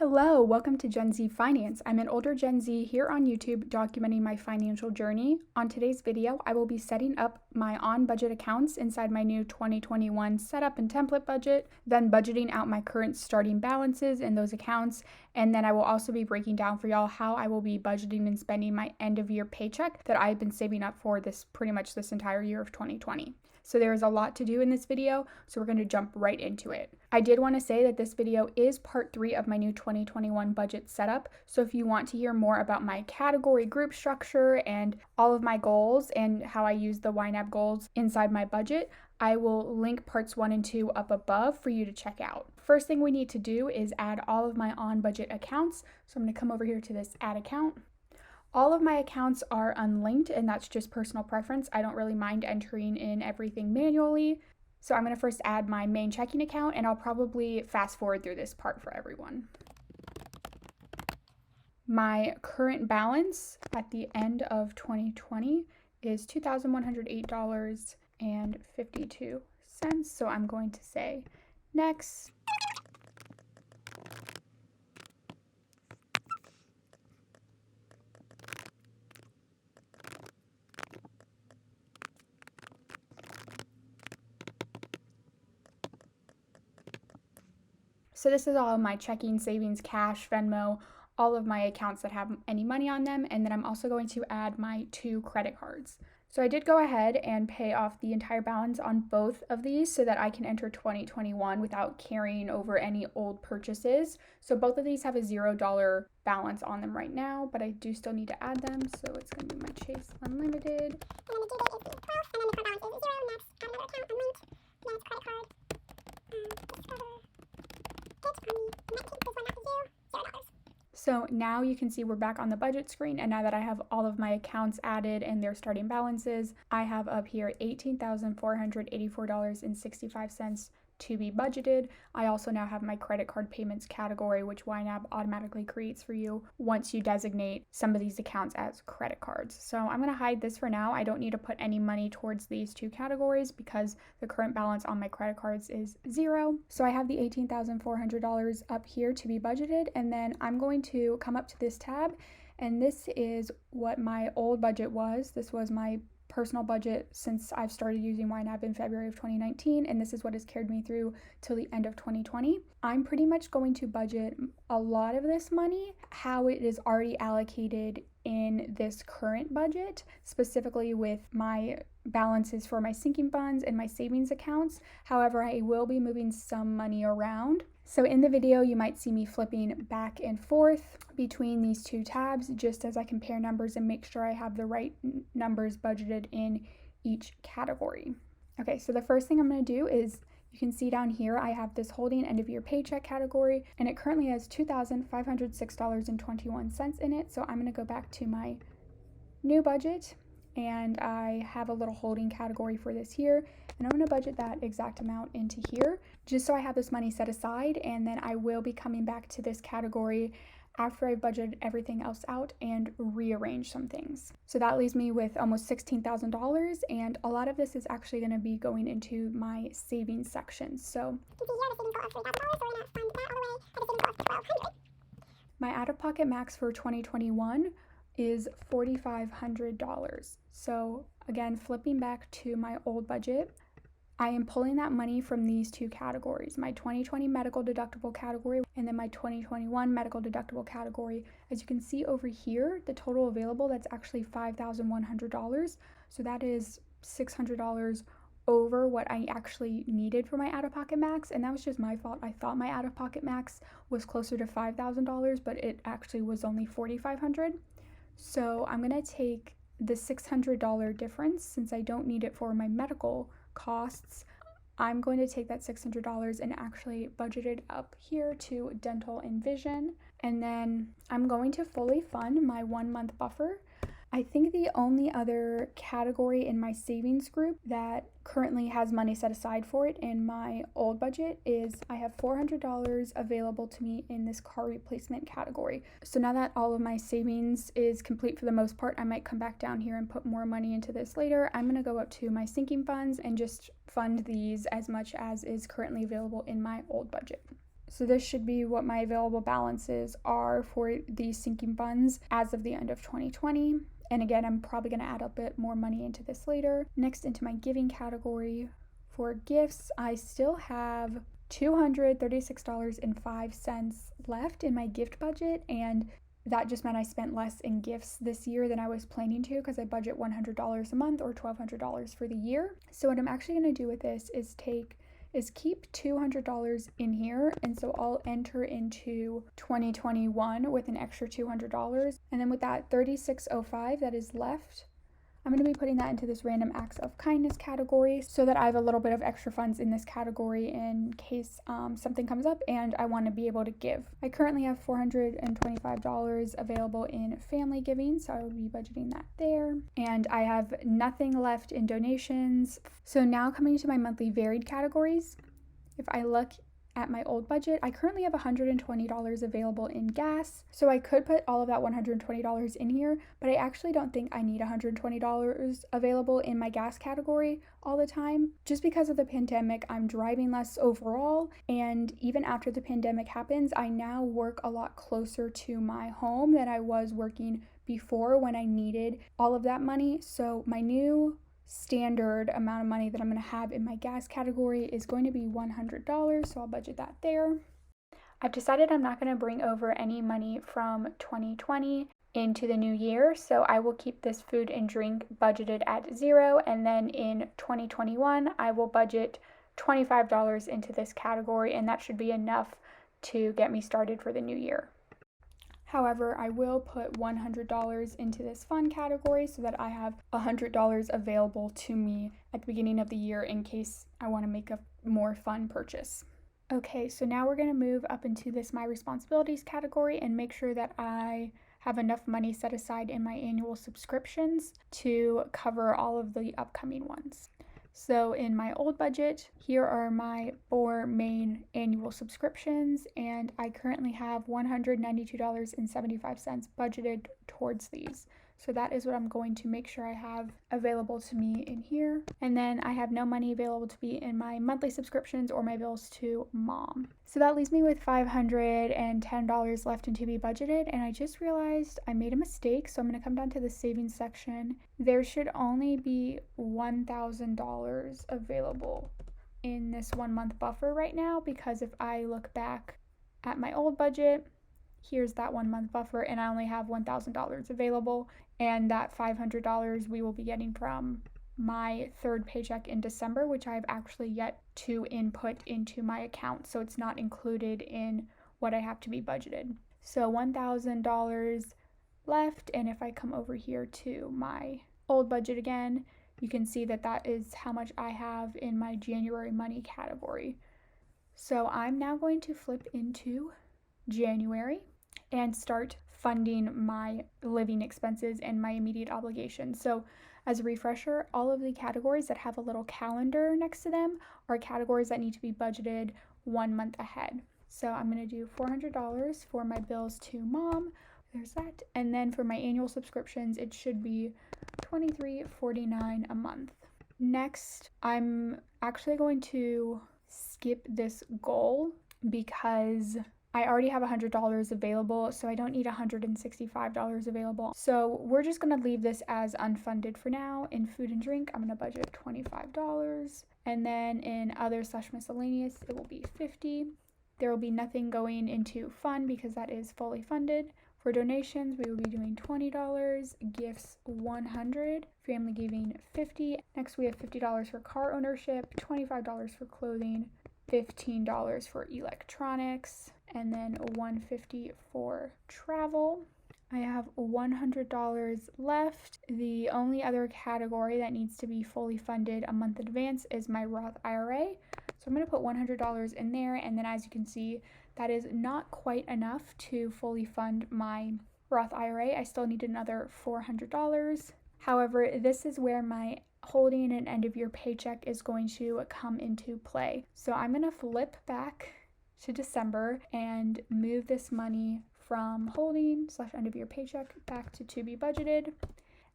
Hello, welcome to Gen Z Finance. I'm an older Gen Z here on YouTube documenting my financial journey. On today's video, I will be setting up my on-budget accounts inside my new 2021 setup and template budget, then budgeting out my current starting balances in those accounts, and then I will also be breaking down for y'all how I will be budgeting and spending my end-of-year paycheck that I've been saving up for pretty much this entire year of 2020. So there is a lot to do in this video, so we're going to jump right into it. I did want to say that this video is part 3 of my new 2021 budget setup, so if you want to hear more about my category group structure and all of my goals and how I use the YNAB goals inside my budget, I will link parts 1 and 2 up above for you to check out. First thing we need to do is add all of my on-budget accounts, so I'm going to come over here to this add account. All of my accounts are unlinked, and that's just personal preference. I don't really mind entering in everything manually. So I'm going to first add my main checking account, and I'll probably fast forward through this part for everyone. My current balance at the end of 2020 is $2,108.52. So I'm going to say next. So this is all of my checking, savings, cash, Venmo, all of my accounts that have any money on them. And then I'm also going to add my 2 credit cards. So I did go ahead and pay off the entire balance on both of these so that I can enter 2021 without carrying over any old purchases. So both of these have a $0 balance on them right now, but I do still need to add them. So it's going to be my Chase Unlimited. And then the due date is the 12th, and then the current balance is 0. Next, add another account, unlinked. Then it's credit card. Discover. So now you can see we're back on the budget screen, and now that I have all of my accounts added and their starting balances, I have up here $18,484.65 to be budgeted. I also now have my credit card payments category, which YNAB automatically creates for you once you designate some of these accounts as credit cards. So I'm going to hide this for now. I don't need to put any money towards these 2 categories because the current balance on my credit cards is 0. So I have the $18,400 up here to be budgeted, and then I'm going to come up to this tab, and this is what my old budget was. This was my personal budget since I've started using YNAB in February of 2019, and this is what has carried me through till the end of 2020. I'm pretty much going to budget a lot of this money how it is already allocated in this current budget, specifically with my balances for my sinking funds and my savings accounts. However, I will be moving some money around. So in the video, you might see me flipping back and forth between these 2 tabs just as I compare numbers and make sure I have the right numbers budgeted in each category. Okay, so the first thing I'm going to do is, you can see down here I have this holding end of year paycheck category, and it currently has $2,506.21 in it. So I'm going to go back to my new budget, and I have a little holding category for this here, and I'm going to budget that exact amount into here just so I have this money set aside, and then I will be coming back to this category after I've budgeted everything else out and rearrange some things. So that leaves me with almost $16,000, and a lot of this is actually going to be going into my savings section. So you can see here the savings goal of $3,000, so we're going to fund that all the way at a savings goal of $1,200. My out-of-pocket max for 2021 is $4,500. So again, flipping back to my old budget, I am pulling that money from these 2 categories, my 2020 medical deductible category and then my 2021 medical deductible category. As you can see over here, the total available, that's actually $5,100. So that is $600 over what I actually needed for my out-of-pocket max, and that was just my fault. I thought my out-of-pocket max was closer to $5,000, but it actually was only $4,500. So I'm going to take the $600 difference, since I don't need it for my medical costs. I'm going to take that $600 and actually budget it up here to dental and vision. And then I'm going to fully fund my 1-month buffer. I think the only other category in my savings group that currently has money set aside for it in my old budget is I have $400 available to me in this car replacement category. So now that all of my savings is complete for the most part, I might come back down here and put more money into this later. I'm going to go up to my sinking funds and just fund these as much as is currently available in my old budget. So this should be what my available balances are for these sinking funds as of the end of 2020. And again, I'm probably going to add a bit more money into this later. Next, into my giving category. For gifts, I still have $236.05 left in my gift budget, and that just meant I spent less in gifts this year than I was planning to, because I budget $100 a month or $1,200 for the year. So what I'm actually going to do with this is keep $200 in here, and so I'll enter into 2021 with an extra $200, and then with that $36.05 that is left, I'm going to be putting that into this random acts of kindness category so that I have a little bit of extra funds in this category in case something comes up and I want to be able to give. I currently have $425 available in family giving, so I will be budgeting that there. And I have nothing left in donations. So now coming to my monthly varied categories, if I look at my old budget, I currently have $120 available in gas, so I could put all of that $120 in here, but I actually don't think I need $120 available in my gas category all the time. Just because of the pandemic, I'm driving less overall, and even after the pandemic happens, I now work a lot closer to my home than I was working before when I needed all of that money. So my new standard amount of money that I'm going to have in my gas category is going to be $100, so I'll budget that there. I've decided I'm not going to bring over any money from 2020 into the new year, so I will keep this food and drink budgeted at $0, and then in 2021 I will budget $25 into this category, and that should be enough to get me started for the new year. However, I will put $100 into this fun category so that I have $100 available to me at the beginning of the year in case I want to make a more fun purchase. Okay, so now we're going to move up into this my responsibilities category and make sure that I have enough money set aside in my annual subscriptions to cover all of the upcoming ones. So in my old budget, here are my 4 main annual subscriptions, and I currently have $192.75 budgeted towards these. So that is what I'm going to make sure I have available to me in here. And then I have no money available to be in my monthly subscriptions or my bills to mom. So that leaves me with $510 left in to be budgeted. And I just realized I made a mistake. So I'm going to come down to the savings section. There should only be $1,000 available in this 1 month buffer right now, because if I look back at my old budget, here's that 1 month buffer, and I only have $1,000 available, and that $500 we will be getting from my third paycheck in December, which I've actually yet to input into my account, so it's not included in what I have to be budgeted. So $1,000 left, and if I come over here to my old budget again, you can see that that is how much I have in my January money category. So I'm now going to flip into January and start funding my living expenses and my immediate obligations. So as a refresher, all of the categories that have a little calendar next to them are categories that need to be budgeted 1 month ahead. So I'm going to do $400 for my bills to mom. There's that. And then for my annual subscriptions, it should be $23.49 a month. Next, I'm actually going to skip this goal because I already have $100 available, so I don't need $165 available. So we're just going to leave this as unfunded for now. In food and drink, I'm going to budget $25. And then in other/miscellaneous, it will be $50. There will be nothing going into fun because that is fully funded. For donations, we will be doing $20, gifts $100, family giving $50. Next, we have $50 for car ownership, $25 for clothing, $15 for electronics, and then $150 for travel. I have $100 left. The only other category that needs to be fully funded a month in advance is my Roth IRA. So I'm going to put $100 in there, and then as you can see, that is not quite enough to fully fund my Roth IRA. I still need another $400. However, this is where my holding an end of year paycheck is going to come into play. So I'm going to flip back to December and move this money from holding/end of year paycheck back to be budgeted.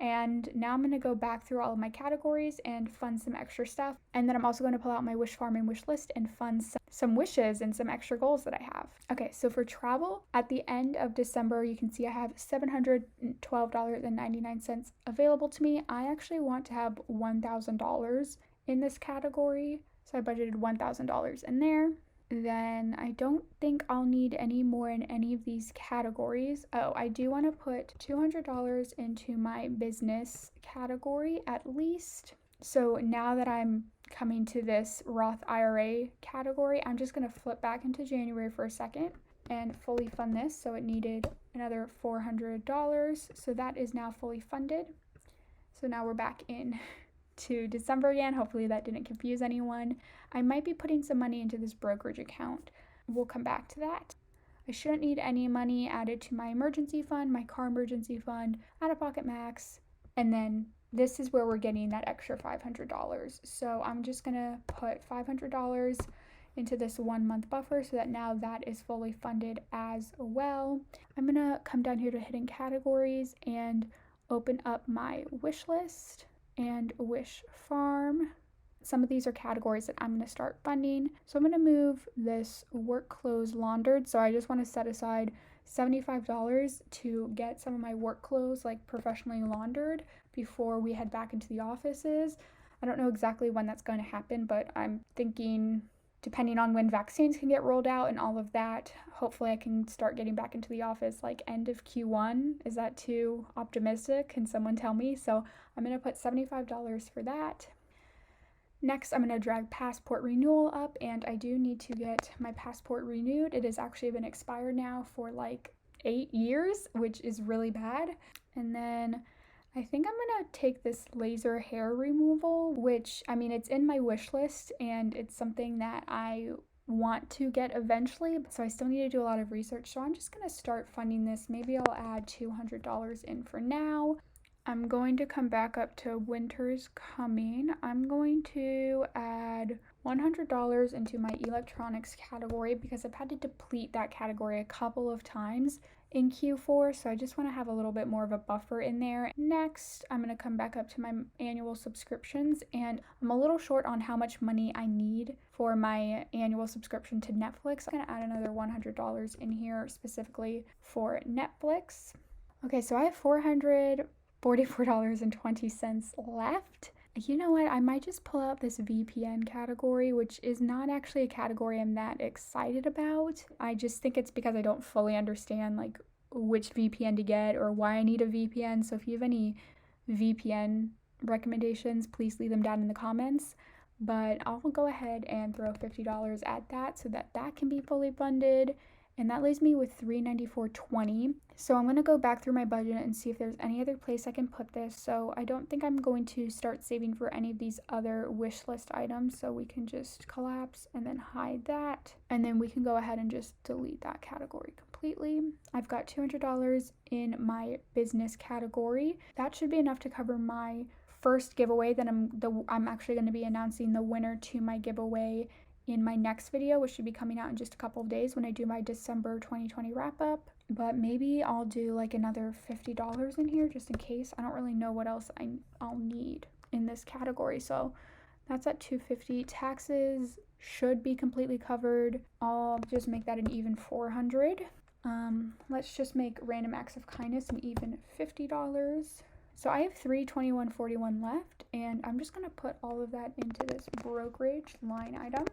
And now I'm going to go back through all of my categories and fund some extra stuff. And then I'm also going to pull out my wish farm and wish list and fund some some wishes and some extra goals that I have. Okay, so for travel, at the end of December, you can see I have $712.99 available to me. I actually want to have $1,000 in this category, so I budgeted $1,000 in there. Then I don't think I'll need any more in any of these categories. Oh, I do want to put $200 into my business category at least. So now that I'm coming to this Roth IRA category, I'm just going to flip back into January for a second and fully fund this. So it needed another $400. So that is now fully funded. So now we're back in to December again. Hopefully that didn't confuse anyone. I might be putting some money into this brokerage account. We'll come back to that. I shouldn't need any money added to my emergency fund, my car emergency fund, out-of-pocket max, and then this is where we're getting that extra $500. So I'm just gonna put $500 into this 1 month buffer so that now that is fully funded as well. I'm gonna come down here to hidden categories and open up my wish list and wish farm. Some of these are categories that I'm going to start funding. So I'm going to move this work clothes laundered. So I just want to set aside $75 to get some of my work clothes like professionally laundered before we head back into the offices. I don't know exactly when that's going to happen, but I'm thinking depending on when vaccines can get rolled out and all of that, hopefully I can start getting back into the office like end of Q1. Is that too optimistic? Can someone tell me? So I'm going to put $75 for that. Next, I'm going to drag passport renewal up, and I do need to get my passport renewed. It has actually been expired now for like 8 years, which is really bad. And then I think I'm going to take this laser hair removal, which, I mean, it's in my wish list, and it's something that I want to get eventually, so I still need to do a lot of research. So I'm just going to start funding this. Maybe I'll add $200 in for now. I'm going to come back up to winter's coming. I'm going to add $100 into my electronics category because I've had to deplete that category a couple of times in Q4, so I just want to have a little bit more of a buffer in there. Next, I'm going to come back up to my annual subscriptions, and I'm a little short on how much money I need for my annual subscription to Netflix. I'm going to add another $100 in here specifically for Netflix. Okay, so I have $444.20 left. You know what? I might just pull out this VPN category, which is not actually a category I'm that excited about. I just think it's because I don't fully understand like which VPN to get or why I need a VPN. So if you have any VPN recommendations, please leave them down in the comments. But I'll go ahead and throw $50 at that so that that can be fully funded. And that leaves me with $394.20. So I'm going to go back through my budget and see if there's any other place I can put this. So I don't think I'm going to start saving for any of these other wish list items. So we can just collapse and then hide that. And then we can go ahead and just delete that category completely. I've got $200 in my business category. That should be enough to cover my first giveaway. Then I'm actually going to be announcing the winner to my giveaway in my next video, which should be coming out in just a couple of days when I do my December 2020 wrap up. But maybe I'll do like another $50 in here just in case. I don't really know what else I'll need in this category. So that's at $250. Taxes should be completely covered. I'll just make that an even $400. Let's just make random acts of kindness an even $50. So I have $321.41 left, and I'm just gonna put all of that into this brokerage line item.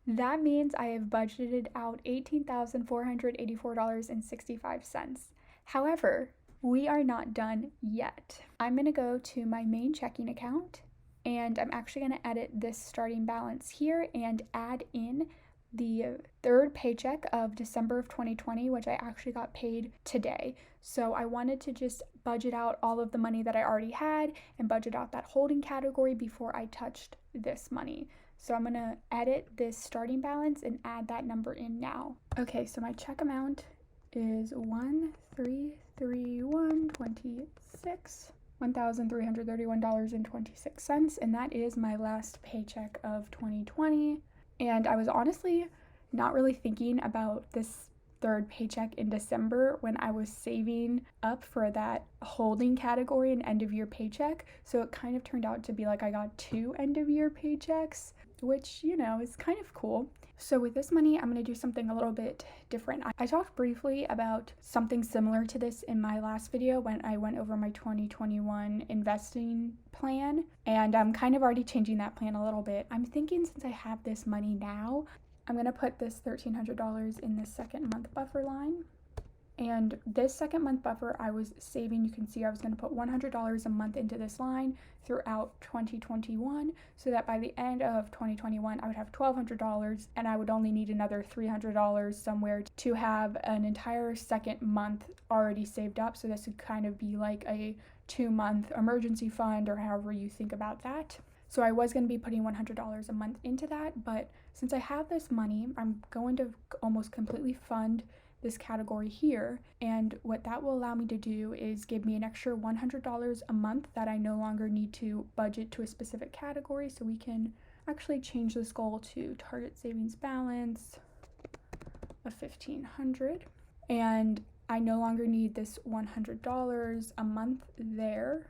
That means I have budgeted out $18,484.65. However, we are not done yet. I'm gonna go to my main checking account, and I'm actually gonna edit this starting balance here and add in the third paycheck of December of 2020, which I actually got paid today. So I wanted to just budget out all of the money that I already had and budget out that holding category before I touched this money. So I'm gonna edit this starting balance and add that number in now. Okay, so my check amount is $1,331.26, $1,331.26, and that is my last paycheck of 2020. And I was honestly not really thinking about this third paycheck in December when I was saving up for that holding category and end of year paycheck. So it kind of turned out to be like I got 2 end of year paychecks. which, you know, is kind of cool. So with this money, I'm going to do something a little bit different. I talked briefly about something similar to this in my last video when I went over my 2021 investing plan, and I'm kind of already changing that plan a little bit. I'm thinking, since I have this money now, I'm going to put this $1,300 in this second month buffer line. And this second month buffer, I was saving, you can see I was going to put $100 a month into this line throughout 2021, so that by the end of 2021, I would have $1,200, and I would only need another $300 somewhere to have an entire second month already saved up. So this would kind of be like a 2-month emergency fund, or however you think about that. So I was going to be putting $100 a month into that, but since I have this money, I'm going to almost completely fund this category here, and what that will allow me to do is give me an extra $100 a month that I no longer need to budget to a specific category. So we can actually change this goal to target savings balance of $1,500, and I no longer need this $100 a month there.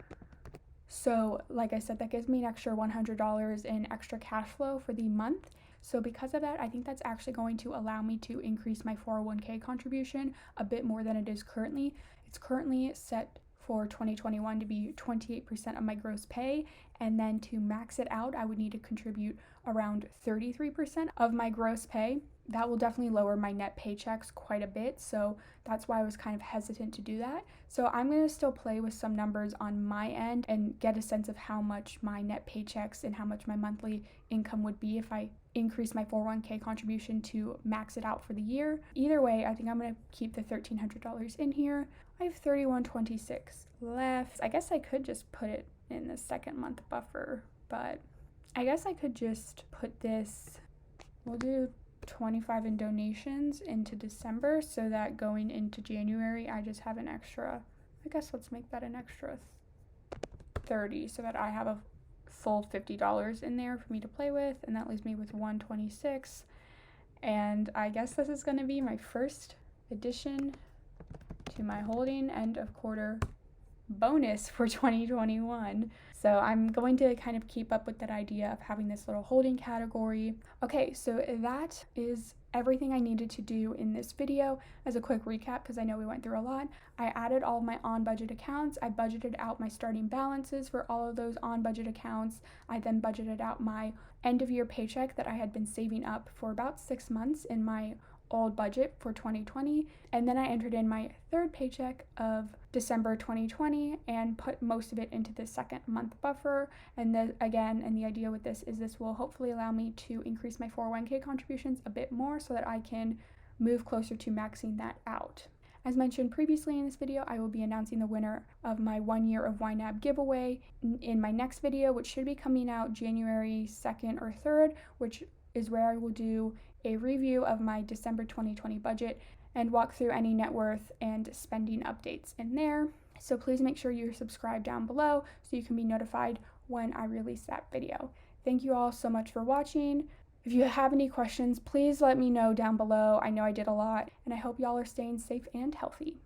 So like I said, that gives me an extra $100 in extra cash flow for the month. So because of that, I think that's actually going to allow me to increase my 401k contribution a bit more than it is currently. It's currently set for 2021 to be 28% of my gross pay, and then to max it out, I would need to contribute around 33% of my gross pay. That will definitely lower my net paychecks quite a bit, so that's why I was kind of hesitant to do that. So I'm going to still play with some numbers on my end and get a sense of how much my net paychecks and how much my monthly income would be if I increase my 401k contribution to max it out for the year. Either way, I think I'm going to keep the $1,300 in here. I have $3,126 left. I guess I could just put it in the second month buffer, but I guess I could just put this, we'll do 25 in donations into December, so that going into January I just have an extra, I guess let's make that an extra 30, so that I have a full $50 in there for me to play with, and that leaves me with 126. And I guess this is going to be my first addition to my holding end of quarter bonus for 2021. So I'm going to kind of keep up with that idea of having this little holding category. Okay, so that is everything I needed to do in this video. As a quick recap, because I know we went through a lot, I added all of my on-budget accounts. I budgeted out my starting balances for all of those on-budget accounts. I then budgeted out my end-of-year paycheck that I had been saving up for about 6 months in my old budget for 2020, and then I entered in my third paycheck of December 2020 and put most of it into the second month buffer. And then again, and the idea with this is this will hopefully allow me to increase my 401k contributions a bit more so that I can move closer to maxing that out. As mentioned previously in this video, I will be announcing the winner of my 1 year of YNAB giveaway in my next video, which should be coming out January 2nd or 3rd, which is where I will do a review of my December 2020 budget and walk through any net worth and spending updates in there. So please make sure you're subscribed down below so you can be notified when I release that video. Thank you all so much for watching. If you have any questions, please let me know down below. I know I did a lot, and I hope y'all are staying safe and healthy.